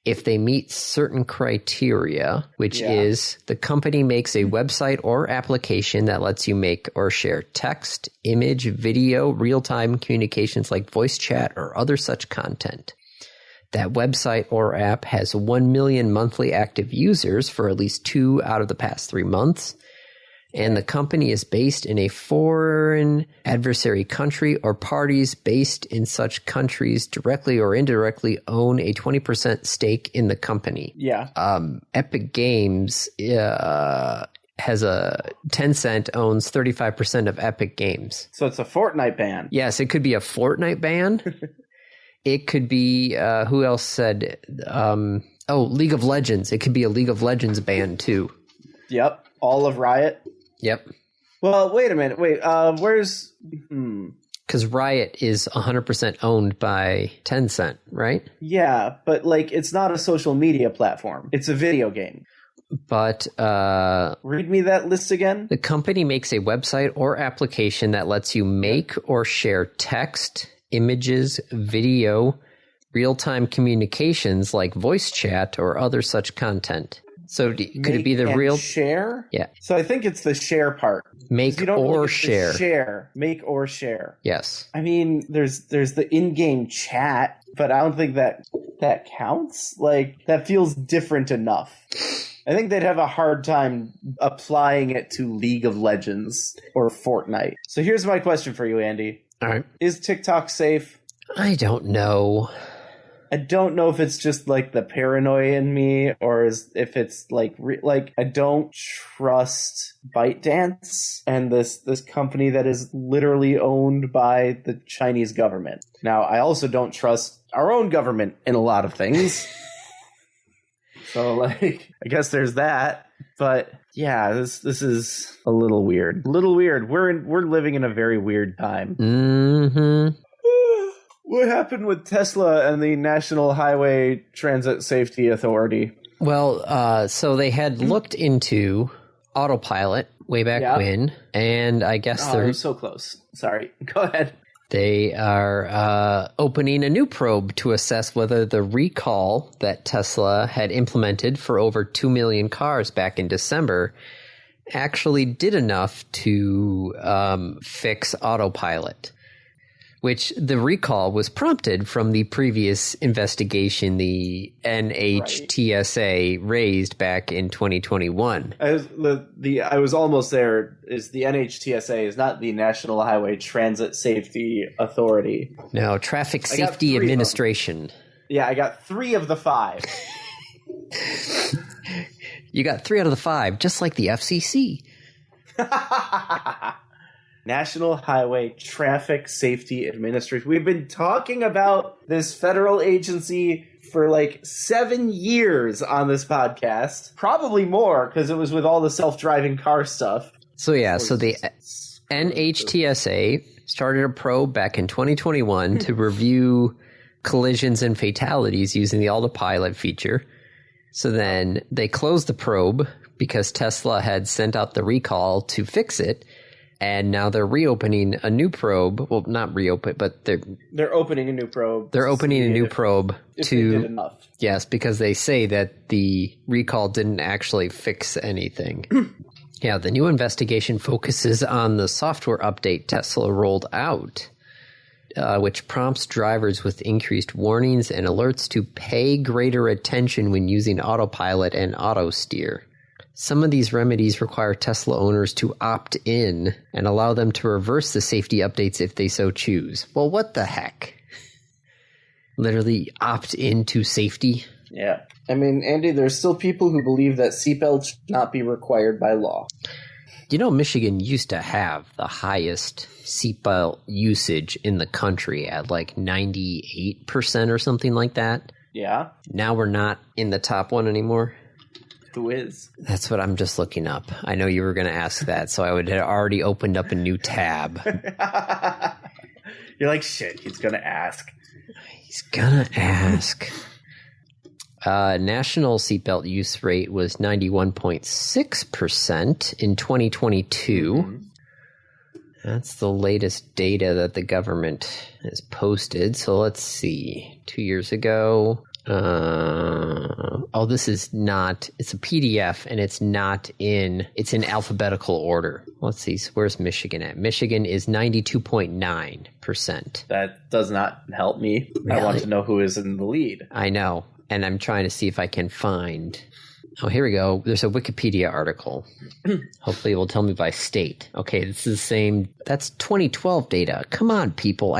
S1: if they meet certain criteria, which is the company makes a website or application that lets you make or share text, image, video, real-time communications like voice chat or other such content. That website or app has 1 million monthly active users for at least 2 out of the past 3 months, and the company is based in a foreign adversary country or parties based in such countries directly or indirectly own a 20% stake in the company.
S2: Yeah.
S1: Epic Games has a Tencent owns 35% of Epic Games.
S2: So it's a Fortnite ban.
S1: Yes, it could be a Fortnite ban. It could be, who else said, League of Legends. It could be a League of Legends ban, too.
S2: Yep. All of Riot.
S1: Yep.
S2: Well, wait a minute. Wait, where's...
S1: Because Riot is 100% owned by Tencent, right?
S2: Yeah, but, like, it's not a social media platform. It's a video game.
S1: But...
S2: read me that list again.
S1: The company makes a website or application that lets you make or share text, images, video, real-time communications like voice chat or other such content. So could it be the real
S2: share?
S1: Yeah.
S2: So I think it's the share part.
S1: Make or share.
S2: Share. Make or share.
S1: Yes.
S2: I mean, there's the in-game chat, but I don't think that counts. Like, that feels different enough. I think they'd have a hard time applying it to League of Legends or Fortnite. So here's my question for you, Andy.
S1: All right.
S2: Is TikTok safe?
S1: I don't know.
S2: I don't know if it's just like the paranoia in me, or if it's like I don't trust ByteDance and this company that is literally owned by the Chinese government. Now, I also don't trust our own government in a lot of things. So, like, I guess there's that. But yeah, this is a little weird. We're living in a very weird time.
S1: Mm-hmm.
S2: What happened with Tesla and the National Highway Transit Safety Authority?
S1: Well, so they had looked into autopilot way back when, and I guess they're
S2: so close. Sorry, go ahead.
S1: They are opening a new probe to assess whether the recall that Tesla had implemented for over 2 million cars back in December actually did enough to fix autopilot, which the recall was prompted from the previous investigation the NHTSA raised back in 2021.
S2: I was almost there. Is the NHTSA is not the National Highway Transit Safety Authority.
S1: No, Traffic Safety Administration.
S2: Yeah, I got 3 of the 5.
S1: You got 3 out of the 5, just like the FCC.
S2: National Highway Traffic Safety Administration. We've been talking about this federal agency for like 7 years on this podcast. Probably more, because it was with all the self-driving car stuff.
S1: So the NHTSA started a probe back in 2021 to review collisions and fatalities using the autopilot feature. So then they closed the probe because Tesla had sent out the recall to fix it. And now they're reopening a new probe. Well, not reopen, but they're
S2: opening a new probe.
S1: They're opening a new probe
S2: if they did enough.
S1: Yes, because they say that the recall didn't actually fix anything. Yeah, the new investigation focuses on the software update Tesla rolled out, which prompts drivers with increased warnings and alerts to pay greater attention when using autopilot and auto steer. Some of these remedies require Tesla owners to opt in and allow them to reverse the safety updates if they so choose. Well, what the heck? Literally opt into safety?
S2: Yeah. I mean, Andy, there's still people who believe that seatbelts should not be required by law.
S1: You know, Michigan used to have the highest seatbelt usage in the country at like 98% or something like that.
S2: Yeah.
S1: Now we're not in the top one anymore.
S2: Who is?
S1: That's what I'm just looking up. I know you were going to ask that, so I would have already opened up a new tab.
S2: You're like, shit, he's going to ask.
S1: He's going to ask. National seatbelt use rate was 91.6% in 2022. Mm-hmm. That's the latest data that the government has posted. So let's see. 2 years ago. This is not, it's a PDF and it's in alphabetical order. Let's see, so where's Michigan at? Michigan is 92.9%.
S2: That does not help me. Really? I want to know who is in the lead.
S1: I know, and I'm trying to see if I can find. Oh, here we go. There's a Wikipedia article. Hopefully it will tell me by state. Okay, this is the same. That's 2012 data. Come on, people.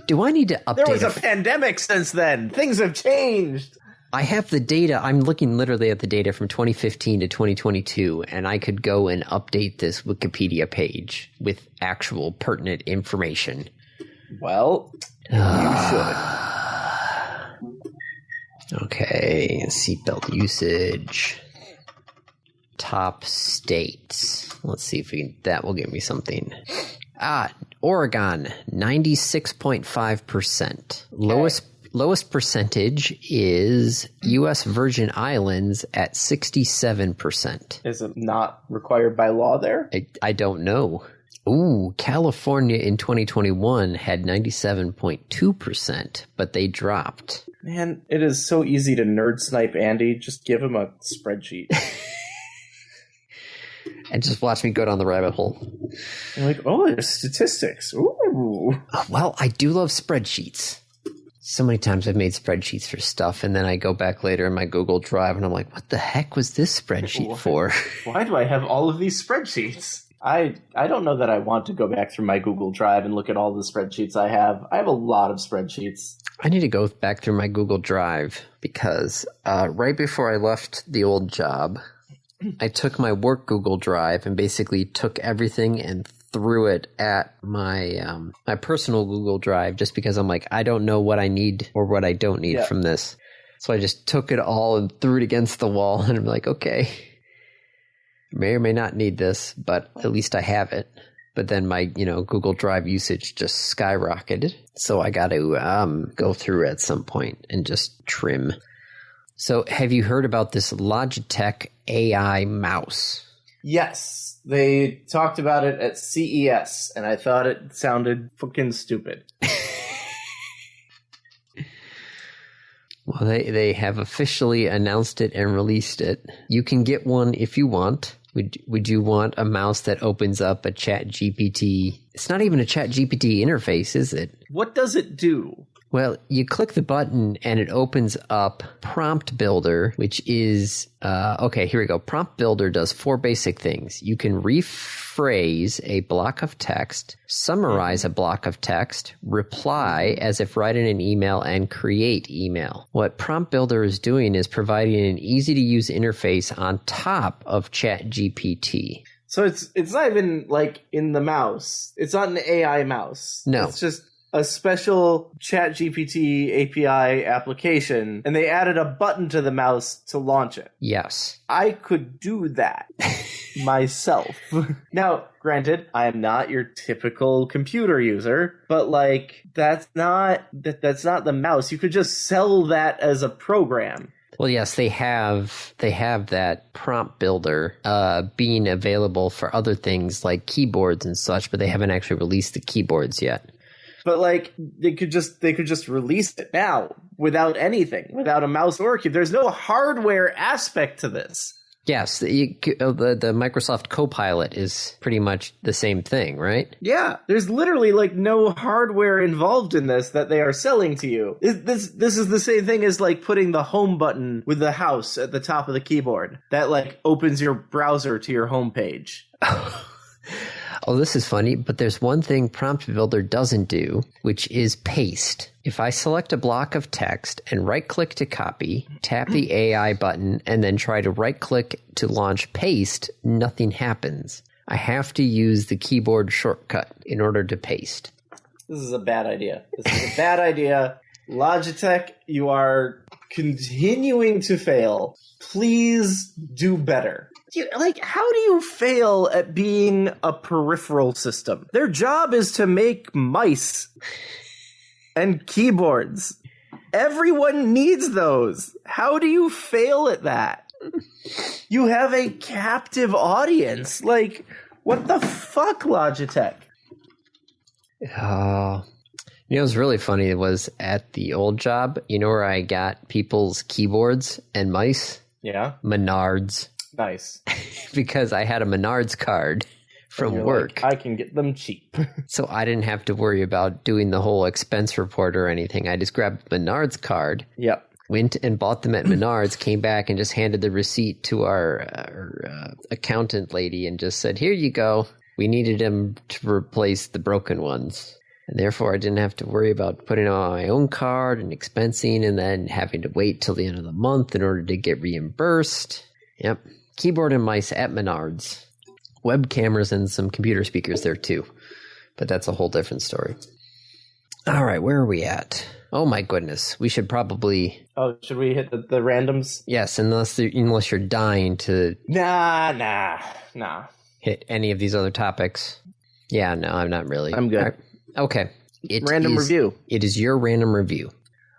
S1: Do I need to update?
S2: There was a pandemic since then. Things have changed.
S1: I have the data. I'm looking literally at the data from 2015 to 2022, and I could go and update this Wikipedia page with actual pertinent information.
S2: Well, you should.
S1: Okay, seatbelt usage. Top states. Let's see if that will give me something. Oregon, 96.5%. Okay. Lowest percentage is U.S. Virgin Islands at 67%.
S2: Is it not required by law there?
S1: I don't know. Ooh, California in 2021 had 97.2%, but they dropped.
S2: Man, it is so easy to nerd snipe Andy. Just give him a spreadsheet.
S1: And just watch me go down the rabbit hole.
S2: I'm like, oh, there's statistics. Ooh.
S1: Well, I do love spreadsheets. So many times I've made spreadsheets for stuff, and then I go back later in my Google Drive, and I'm like, what the heck was this spreadsheet for?
S2: Why do I have all of these spreadsheets? I don't know that I want to go back through my Google Drive and look at all the spreadsheets I have. I have a lot of spreadsheets.
S1: I need to go back through my Google Drive because right before I left the old job, I took my work Google Drive and basically took everything and threw it at my my personal Google Drive just because I'm like, I don't know what I need or what I don't need from this. So I just took it all and threw it against the wall, and I'm like, okay, may or may not need this, but at least I have it. But then my, Google Drive usage just skyrocketed. So I got to go through at some point and just trim. So have you heard about this Logitech AI mouse?
S2: Yes. They talked about it at CES, and I thought it sounded fucking stupid.
S1: Well, they have officially announced it and released it. You can get one if you want. Would you want a mouse that opens up a Chat GPT? It's not even a Chat GPT interface, is it?
S2: What does it do?
S1: Well, you click the button and it opens up Prompt Builder, which is, okay, here we go. Prompt Builder does 4 basic things. You can rephrase a block of text, summarize a block of text, reply as if writing an email, and create email. What Prompt Builder is doing is providing an easy-to-use interface on top of ChatGPT.
S2: So it's not even like in the mouse. It's not an AI mouse.
S1: No.
S2: It's just a special ChatGPT API application, and they added a button to the mouse to launch it.
S1: Yes.
S2: I could do that myself. Now, granted, I am not your typical computer user, but like that's not the mouse. You could just sell that as a program.
S1: Well, yes, they have that prompt builder being available for other things like keyboards and such, but they haven't actually released the keyboards yet.
S2: But like they could just release it now without anything, without a mouse or a keyboard. There's no hardware aspect to this.
S1: Yes, the Microsoft Copilot is pretty much the same thing, right?
S2: Yeah, there's literally like no hardware involved in this that they are selling to you. This is the same thing as like putting the home button with the house at the top of the keyboard that like opens your browser to your home page.
S1: Oh, this is funny, but there's one thing Prompt Builder doesn't do, which is paste. If I select a block of text and right-click to copy, tap the AI button, and then try to right-click to launch paste, nothing happens. I have to use the keyboard shortcut in order to paste.
S2: This is a bad idea. This is a bad idea. Logitech, you are continuing to fail. Please do better. How do you fail at being a peripheral system? Their job is to make mice and keyboards. Everyone needs those. How do you fail at that? You have a captive audience. Like, what the fuck, Logitech?
S1: You know what's really funny? It was at the old job, you know where I got people's keyboards and mice?
S2: Yeah.
S1: Menards.
S2: Nice.
S1: Because I had a Menards card from work.
S2: Like, I can get them cheap.
S1: So I didn't have to worry about doing the whole expense report or anything. I just grabbed the Menards card.
S2: Yep.
S1: Went and bought them at Menards, came back and just handed the receipt to our accountant lady and just said, here you go. We needed them to replace the broken ones. And therefore, I didn't have to worry about putting on my own card and expensing and then having to wait till the end of the month in order to get reimbursed. Yep. Keyboard and mice at Menards. Web cameras and some computer speakers there too. But that's a whole different story. All right, where are we at? Oh my goodness. We should probably...
S2: Oh, should we hit the randoms?
S1: Yes, unless you're dying to...
S2: Nah.
S1: Hit any of these other topics. Yeah, no, I'm not really.
S2: I'm good.
S1: Right. Okay.
S2: Review.
S1: It is your random review.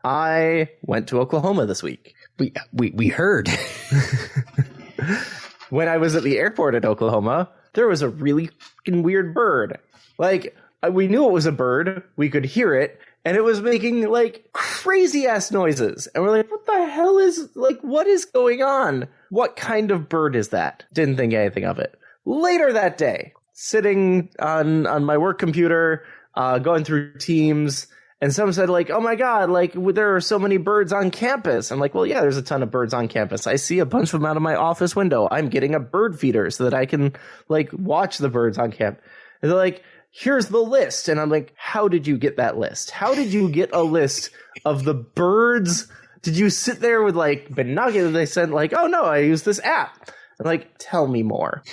S2: I went to Oklahoma this week.
S1: We heard.
S2: When I was at the airport at Oklahoma, there was a really fucking weird bird. Like, we knew it was a bird. We could hear it. And it was making, like, crazy-ass noises. And we're like, what the hell what is going on? What kind of bird is that? Didn't think anything of it. Later that day, sitting on my work computer, going through Teams, and someone said, like, oh my God, like, there are so many birds on campus. I'm like, well, yeah, there's a ton of birds on campus. I see a bunch of them out of my office window. I'm getting a bird feeder so that I can, like, watch the birds on camp. And they're like, here's the list. And I'm like, how did you get that list? How did you get a list of the birds? Did you sit there with, like, binoculars? They said, like, oh no, I use this app. I'm like, tell me more.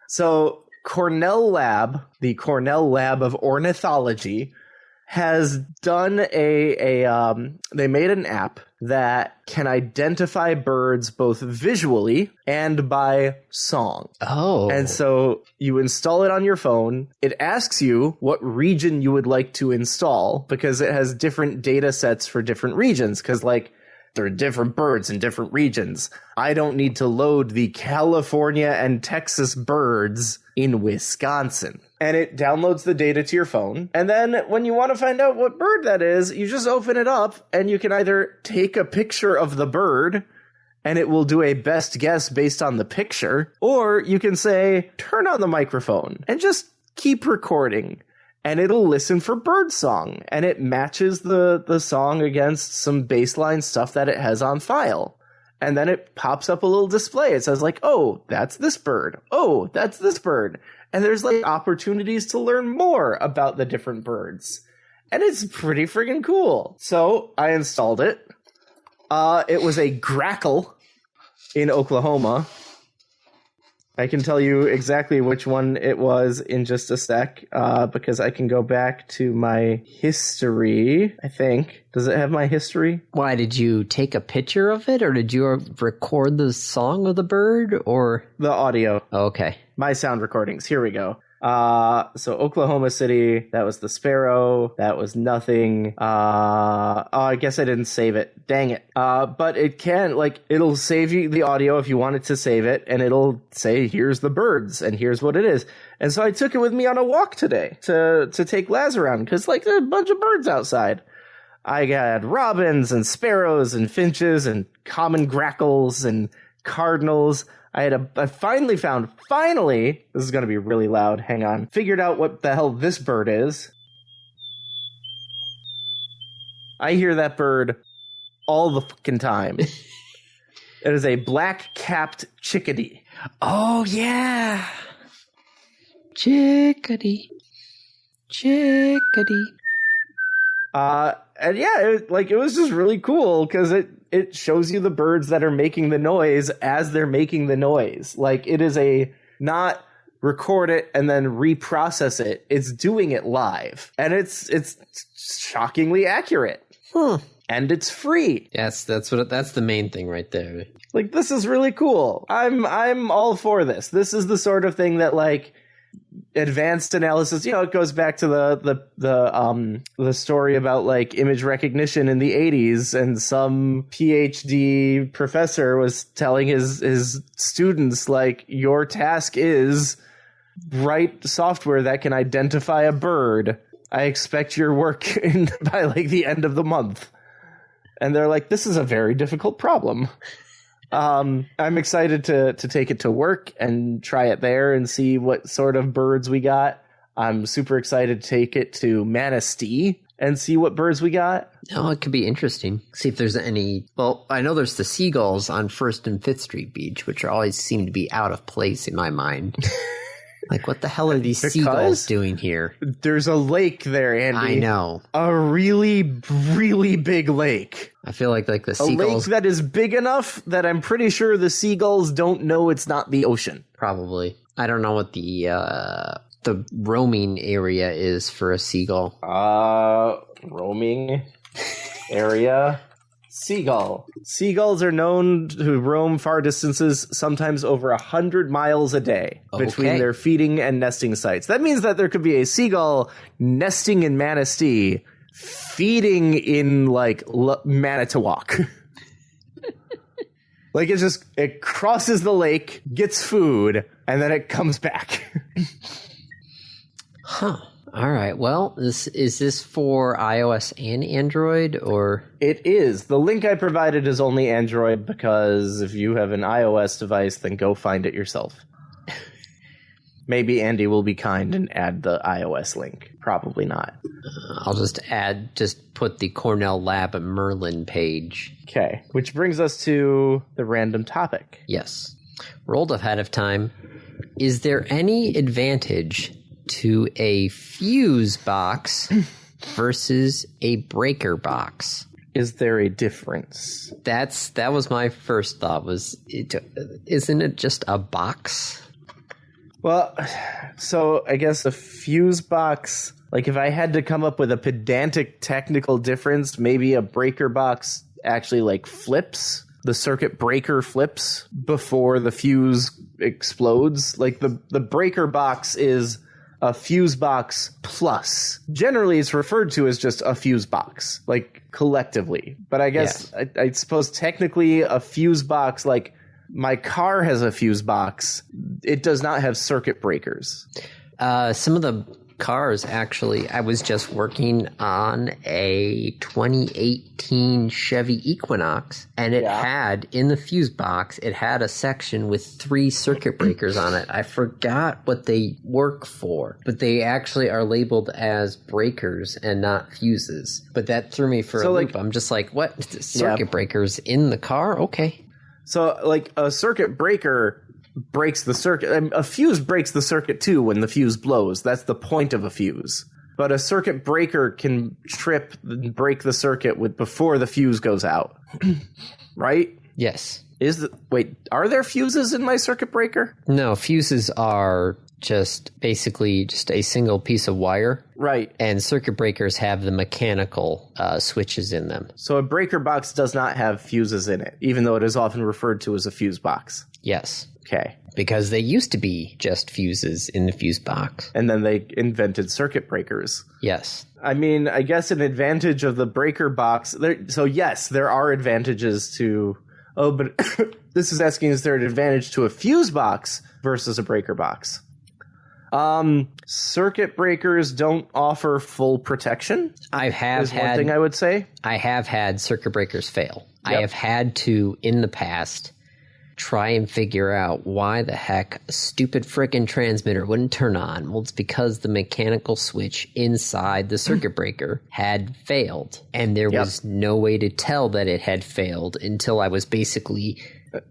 S2: So Cornell Lab, the Cornell Lab of Ornithology, has done they made an app that can identify birds both visually and by song.
S1: Oh.
S2: And so you install it on your phone. It asks you what region you would like to install because it has different data sets for different regions. Because, like, there are different birds in different regions. I don't need to load the California and Texas birds in Wisconsin. And it downloads the data to your phone. And then when you want to find out what bird that is, you just open it up and you can either take a picture of the bird and it will do a best guess based on the picture, or you can say, turn on the microphone and just keep recording. and it'll listen for bird song, and it matches the song against some baseline stuff that it has on file. And then it pops up a little display. It says like, oh, that's this bird. Oh, that's this bird. And there's like opportunities to learn more about the different birds. And it's pretty friggin' cool. So I installed it. It was a grackle in Oklahoma. I can tell you exactly which one it was in just a sec, because I can go back to my history, I think. Does it have my history?
S1: Why, did you take a picture of it, or did you record the song of the bird, or?
S2: The audio.
S1: Oh, okay.
S2: My sound recordings. Here we go. So Oklahoma City, that was the sparrow. That was nothing. I guess I didn't save it. Dang it. But it can, like, it'll save you the audio if you want it to save it, and it'll say, here's the birds, and here's what it is. And so I took it with me on a walk today to take Laz around, because, like, there are a bunch of birds outside. I got robins and sparrows and finches and common grackles and cardinals. I finally found, this is going to be really loud, hang on, figured out what the hell this bird is. I hear that bird all the fucking time. It is a black-capped chickadee.
S1: Oh, yeah. Chickadee. Chickadee.
S2: And yeah, it was just really cool because it shows you the birds that are making the noise as they're making the noise. Like, it is not record it and then reprocess it. It's doing it live, and it's shockingly accurate. And it's free.
S1: Yes, that's the main thing right there.
S2: Like, this is really cool. I'm all for this. This is the sort of thing that, like, advanced analysis, it goes back to the story about like image recognition in the 80s, and some PhD professor was telling his students, like, your task is write software that can identify a bird. I expect your work by like the end of the month. And they're like, this is a very difficult problem. I'm excited to take it to work and try it there and see what sort of birds we got. I'm super excited to take it to Manistee and see what birds we got.
S1: Oh, it could be interesting. See if there's any... Well, I know there's the seagulls on 1st and 5th Street Beach, which always seem to be out of place in my mind. Like, what the hell are these seagulls doing here?
S2: There's a lake there, Andy.
S1: I know.
S2: A really, really big lake.
S1: I feel like the seagulls...
S2: A lake that is big enough that I'm pretty sure the seagulls don't know it's not the ocean.
S1: Probably. I don't know what the roaming area is for a seagull.
S2: Roaming area... Seagull. Seagulls are known to roam far distances, sometimes over 100 miles a day, between their feeding and nesting sites. That means that there could be a seagull nesting in Manistee, feeding in, like, Manitowoc. Like, it crosses the lake, gets food, and then it comes back.
S1: Huh. All right. Well, is this for iOS and Android, or?
S2: It is. The link I provided is only Android, because if you have an iOS device, then go find it yourself. Maybe Andy will be kind and add the iOS link. Probably not.
S1: I'll just put the Cornell Lab Merlin page.
S2: Okay. Which brings us to the random topic.
S1: Yes. Rolled ahead of time. Is there any advantage to a fuse box versus a breaker box?
S2: Is there a difference?
S1: That was my first thought. Isn't it just a box?
S2: Well, so I guess a fuse box, like, if I had to come up with a pedantic technical difference, maybe a breaker box actually, like, flips. The circuit breaker flips before the fuse explodes. Like, the breaker box is a fuse box plus. Generally, it's referred to as just a fuse box, like, collectively. But I guess, yeah. I suppose technically a fuse box, like, my car has a fuse box. It does not have circuit breakers.
S1: Some of the cars, actually. I was just working on a 2018 Chevy Equinox, and it had, in the fuse box, it had a section with 3 circuit breakers on it. I forgot what they work for, but they actually are labeled as breakers and not fuses. But that threw me for a loop. I'm just like, what? Circuit breakers in the car? Okay.
S2: So, like, a circuit breaker breaks the circuit. A fuse breaks the circuit too when the fuse blows. That's the point of a fuse. But a circuit breaker can trip and break the circuit before the fuse goes out. Right?
S1: Yes.
S2: Are there fuses in my circuit breaker?
S1: No, fuses are basically a single piece of wire.
S2: Right.
S1: And circuit breakers have the mechanical switches in them.
S2: So a breaker box does not have fuses in it, even though it is often referred to as a fuse box.
S1: Yes.
S2: Okay.
S1: Because they used to be just fuses in the fuse box.
S2: And then they invented circuit breakers.
S1: Yes.
S2: I mean, I guess an advantage of the breaker box... So yes, there are advantages to... Oh, but this is asking, is there an advantage to a fuse box versus a breaker box? Circuit breakers don't offer full protection.
S1: One
S2: thing I would say.
S1: I have had circuit breakers fail. Yep. I have had to, in the past, try and figure out why the heck a stupid frickin' transmitter wouldn't turn on. Well, it's because the mechanical switch inside the circuit breaker had failed. And there was no way to tell that it had failed until I was basically...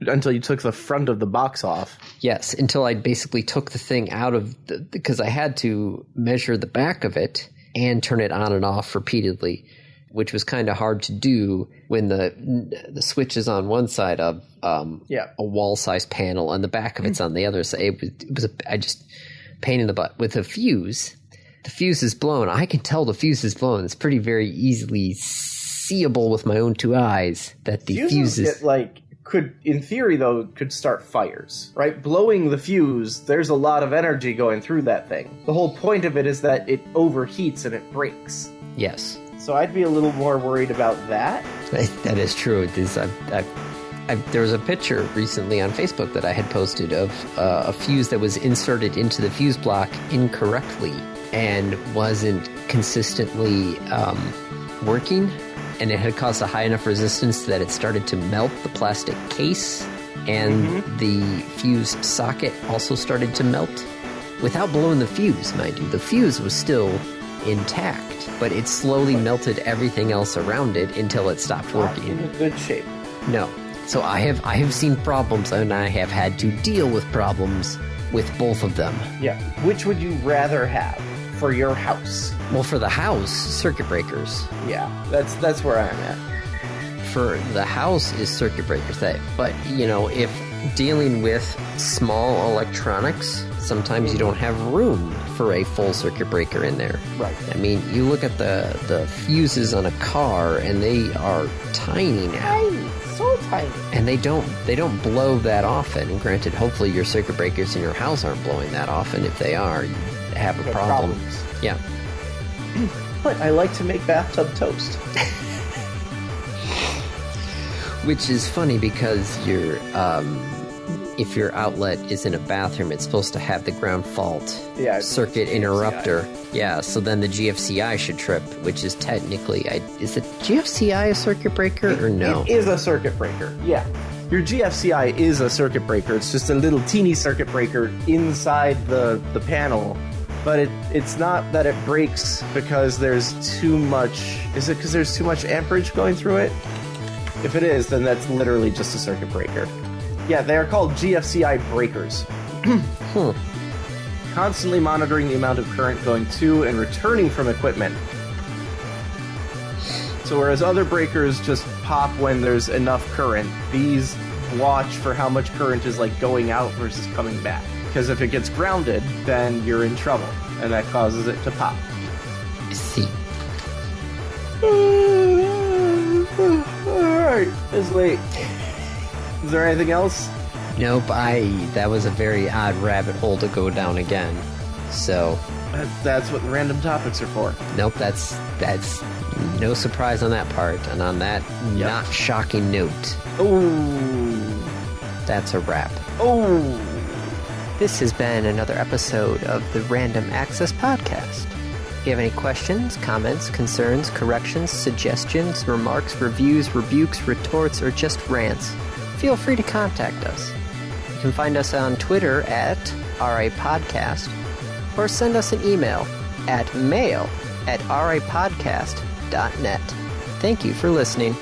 S2: Until you took the front of the box off.
S1: Yes, until I basically took the thing out of because I had to measure the back of it and turn it on and off repeatedly, which was kind of hard to do when the switch is on one side of a wall-sized panel and the back of it's on the other side. It was pain in the butt. With a fuse, the fuse is blown. I can tell the fuse is blown. It's pretty very easily seeable with my own 2 eyes that the fuse is...
S2: could start fires, right? Blowing the fuse, there's a lot of energy going through that thing. The whole point of it is that it overheats and it breaks.
S1: Yes.
S2: So I'd be a little more worried about that.
S1: That is true. There was a picture recently on Facebook that I had posted of a fuse that was inserted into the fuse block incorrectly and wasn't consistently working. And it had caused a high enough resistance that it started to melt the plastic case, and the fuse socket also started to melt without blowing the fuse, mind you. The fuse was still intact, but it slowly melted everything else around it until it stopped working.
S2: In a good shape.
S1: No. So I have seen problems, and I have had to deal with problems with both of them.
S2: Yeah. Which would you rather have for your house?
S1: Well, for the house, circuit breakers.
S2: Yeah, that's where I'm at.
S1: For the house is circuit breakers. But, if dealing with small electronics, sometimes you don't have room for a full circuit breaker in there.
S2: Right.
S1: I mean, you look at the fuses on a car, and they are tiny now.
S2: Tiny, so tiny.
S1: And they don't blow that often. And granted, hopefully your circuit breakers in your house aren't blowing that often. If they are, you have a problem.
S2: Problems.
S1: Yeah.
S2: But I like to make bathtub toast.
S1: Which is funny because if your outlet is in a bathroom, it's supposed to have the ground fault circuit interrupter. Yeah, so then the GFCI should trip, which is technically... is the GFCI a circuit breaker or no?
S2: It is a circuit breaker, yeah. Your GFCI is a circuit breaker. It's just a little teeny circuit breaker inside the panel. But it's not that it breaks because there's too much... Is it because there's too much amperage going through it? If it is, then that's literally just a circuit breaker. Yeah, they are called GFCI breakers. Constantly monitoring the amount of current going to and returning from equipment. So whereas other breakers just pop when there's enough current, these watch for how much current is going out versus coming back. Because if it gets grounded, then you're in trouble, and that causes it to pop.
S1: I see.
S2: Alright, it's late. Is there anything else?
S1: Nope, that was a very odd rabbit hole to go down again. So...
S2: That's what random topics are for.
S1: Nope, that's no surprise on that part. And on that not shocking note...
S2: Oh,
S1: that's a wrap.
S2: Oh...
S1: This has been another episode of the Random Access Podcast. If you have any questions, comments, concerns, corrections, suggestions, remarks, reviews, rebukes, retorts, or just rants, feel free to contact us. You can find us on Twitter at RAPodcast, or send us an email at mail@rapodcast.net. Thank you for listening.